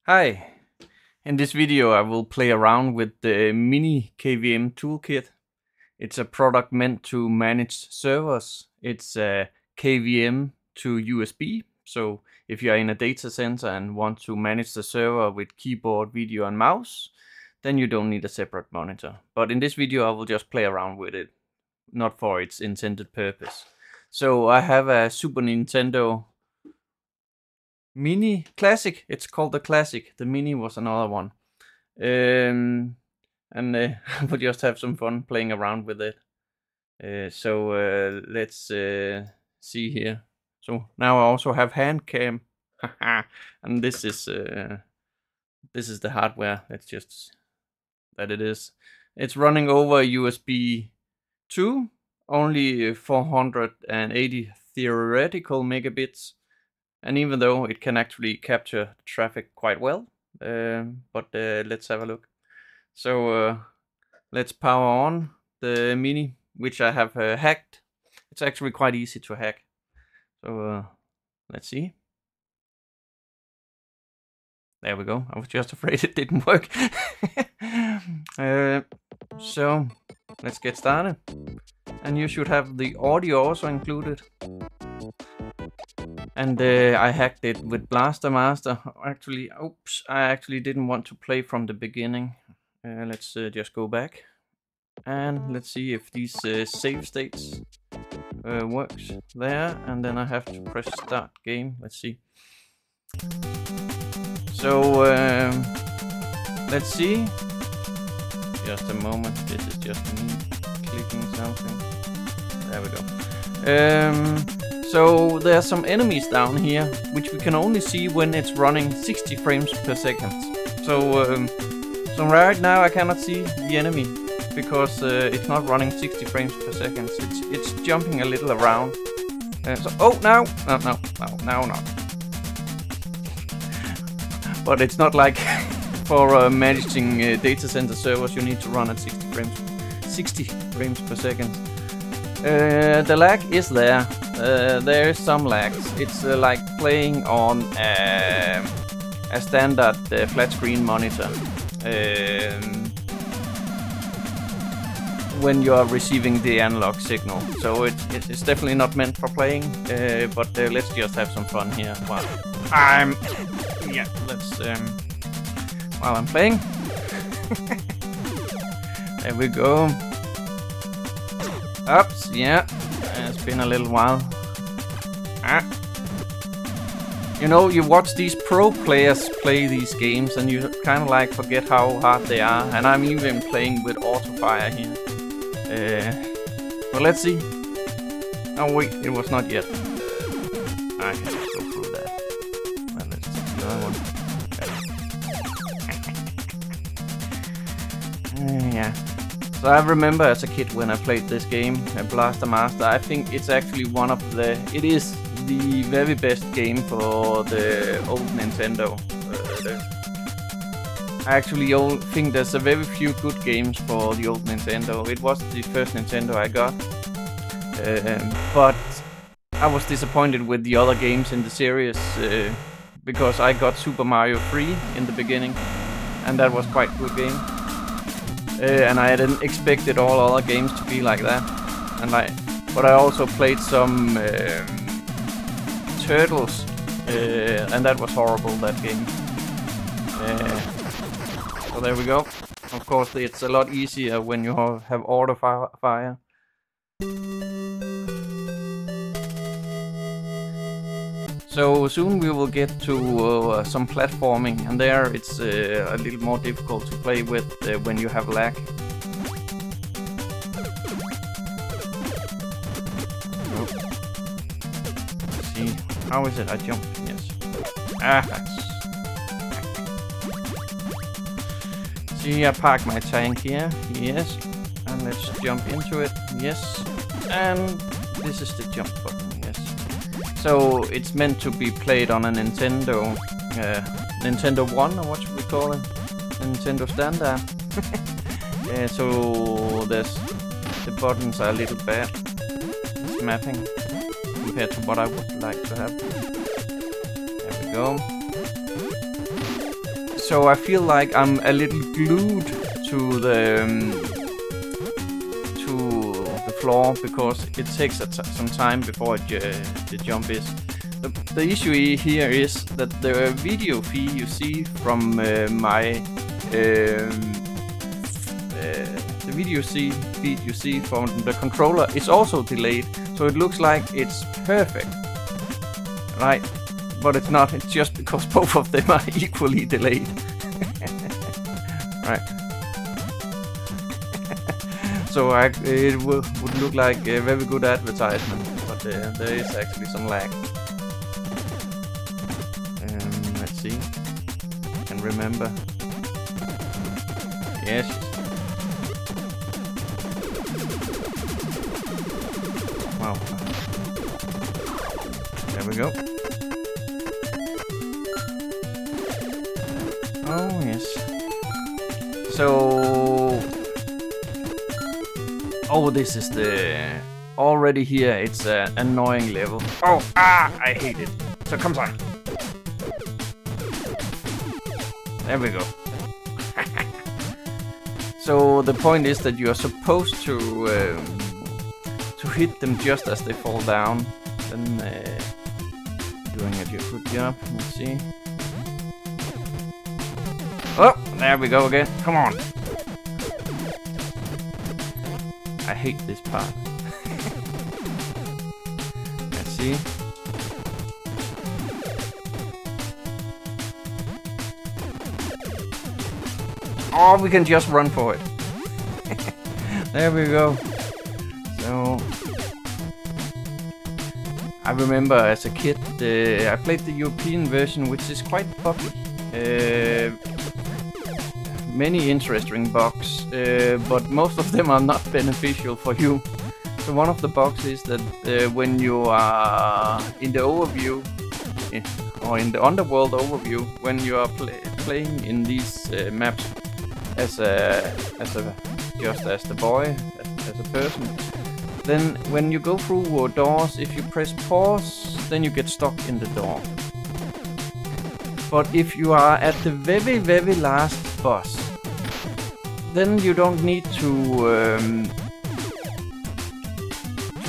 Hi, in this video I will play around with the Mini KVM Toolkit. It's a product meant to manage servers. It's a KVM to USB, so if you are in a data center and want to manage the server with keyboard, video and mouse, then you don't need a separate monitor. But in this video I will just play around with it, not for its intended purpose. So I have a Super Nintendo Mini Classic. It's called the Classic. The Mini was another one. I will just have some fun playing around with it. Let's see here. So now I also have hand cam, and this is the hardware. That's just that it is. It's running over USB 2, only 480 theoretical megabits. And even though it can actually capture traffic quite well, let's have a look. So let's power on the Mini, which I have hacked. It's actually quite easy to hack. So let's see. There we go. I was just afraid it didn't work. So let's get started. And you should have the audio also included. And I hacked it with Blaster Master. Actually, oops, I actually didn't want to play from the beginning. Let's just go back. And let's see if these save states works there. And then I have to press start game. Let's see. So, let's see. Just a moment. This is just me clicking something. There we go. So there are some enemies down here, which we can only see when it's running 60 frames per second. So right now I cannot see the enemy because it's not running 60 frames per second. It's jumping a little around. No. But it's not like for managing data center servers you need to run at 60 frames per second. The lag is there. There is some lags. It's like playing on a standard flat screen monitor when you are receiving the analog signal. So it's definitely not meant for playing. But let's just have some fun here while I'm playing. There we go. Oops, yeah. It's been a little while. You know, you watch these pro players play these games and you kind of like forget how hard they are. And I'm even playing with auto fire here. But let's see. Oh wait, it was not yet. I can just go through that. Well, let's take the other one. Yeah. So I remember as a kid when I played this game, Blaster Master. I think it's actually it is the very best game for the old Nintendo. I actually think there's a very few good games for the old Nintendo. It was the first Nintendo I got, but I was disappointed with the other games in the series because I got Super Mario 3 in the beginning, and that was quite a good game. And I hadn't expected all other games to be like that. But I also played some Turtles, and that was horrible, that game. So there we go. Of course, it's a lot easier when you have auto fire. So soon we will get to some platforming, and there it's a little more difficult to play with when you have lag. Let's see, how is it? I jumped, yes. See, I park my tank here, yes. And let's jump into it, yes. And this is the jump button. So it's meant to be played on a Nintendo 1, or what should we call it? Nintendo Standard. So the buttons are a little bad. It's mapping compared to what I would like to have. There we go. so I feel like I'm a little glued to the floor because it takes some time before the jump is. The issue here is that the video feed you see from my the video feed you see from the controller is also delayed, so it looks like it's perfect, right? But it's not. It's just because both of them are equally delayed. Right. So it would look like a very good advertisement, but there is actually some lag. Let's see. I can remember. Yes. Wow. There we go. Oh yes. So. Oh, this is the... Already here, it's an annoying level. Oh, I hate it. So come on. There we go. So the point is that you are supposed to hit them just as they fall down. Then doing a good job. Let's see. Oh, there we go again. Come on. I hate this part. Let's see. Oh, we can just run for it. There we go. So I remember as a kid, I played the European version, which is quite buggy. Many interesting bugs, but most of them are not beneficial for you. So one of the bugs is that when you are in the overview, or in the underworld overview, when you are playing in these maps as just as the boy, as a person, then when you go through doors, if you press pause, then you get stuck in the door. But if you are at the very, very last boss, then you don't need to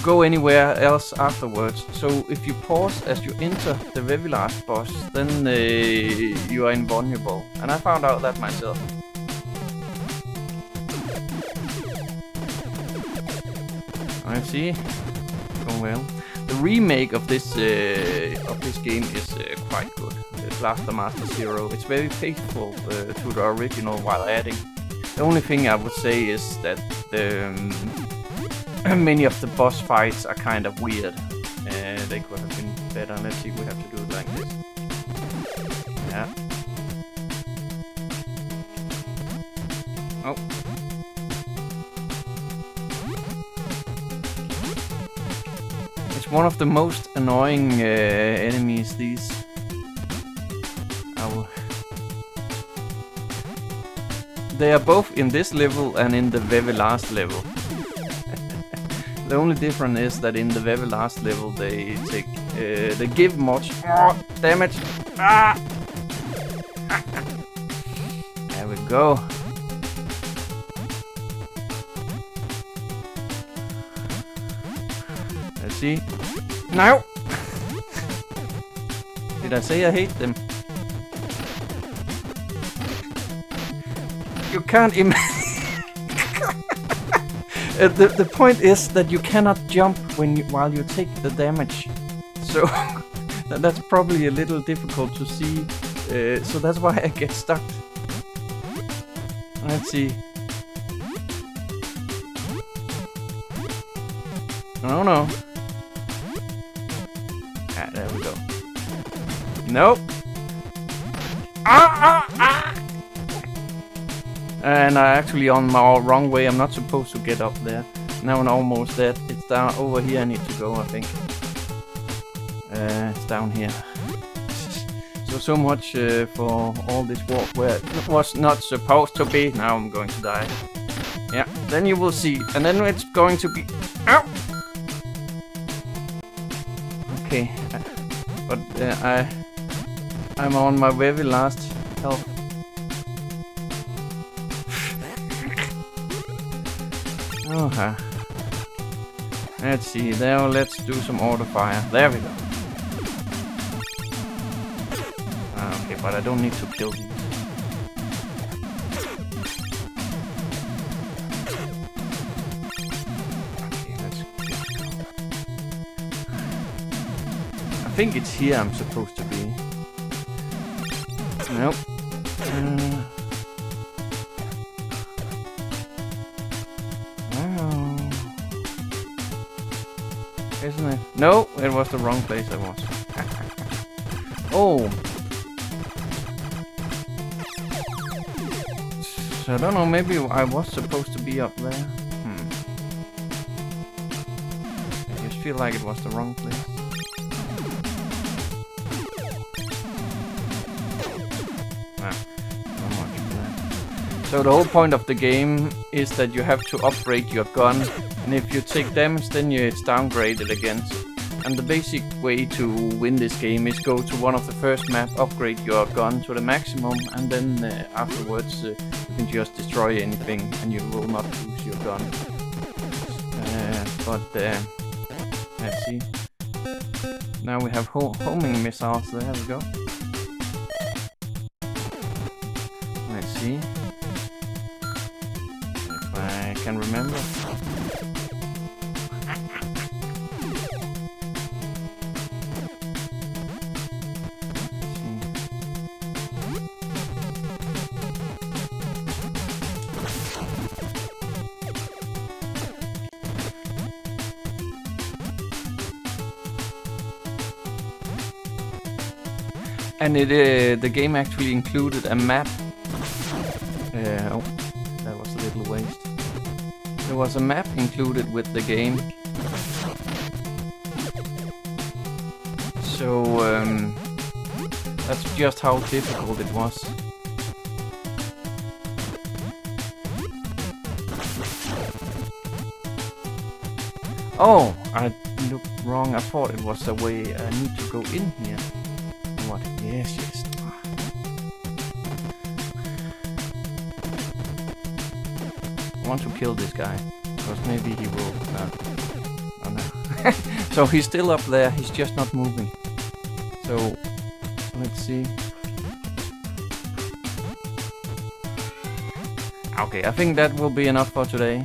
go anywhere else afterwards. So if you pause as you enter the very last boss, then you are invulnerable. And I found out that myself. I see. Going well. The remake of this game is quite good. The Blaster Master Zero. It's very faithful to the original while adding. The only thing I would say is that many of the boss fights are kind of weird. They could have been better. Let's see if we have to do it like this. Yeah. Oh. It's one of the most annoying enemies, these. They are both in this level and in the very last level. The only difference is that in the very last level they give much more damage. Ah! There we go. Let's see. No! Did I say I hate them? You can't imagine. The point is that you cannot jump while you take the damage. So that's probably a little difficult to see. So that's why I get stuck. Let's see. Oh no. Ah, there we go. Nope. And I actually on my wrong way. I'm not supposed to get up there. Now I'm almost dead. It's down over here. I need to go, I think. It's down here. So much for all this walk where it was not supposed to be. Now I'm going to die. Yeah, then you will see. And then it's going to be... Ow! Okay. But I'm on my very last health. Okay. Let's see. There. Let's do some auto fire. There we go. Okay, but I don't need to kill these. I think it's here I'm supposed to be. Nope. Isn't it? No, it was the wrong place I was. Oh. So I don't know, maybe I was supposed to be up there. I just feel like it was the wrong place. So the whole point of the game is that you have to upgrade your gun, and if you take damage then it's downgraded again. And the basic way to win this game is go to one of the first map, upgrade your gun to the maximum, and then afterwards you can just destroy anything and you will not lose your gun. Let's see. Now we have homing missiles, there we go. Let's see. I can remember. And the game actually included a map. Oh, that was a little waste. There was a map included with the game. So that's just how difficult it was. Oh, I looked wrong. I thought it was a way I need to go in here. What? Yes, yes. I want to kill this guy, because maybe he will. Oh no. So he's still up there, he's just not moving. So, let's see. Okay, I think that will be enough for today.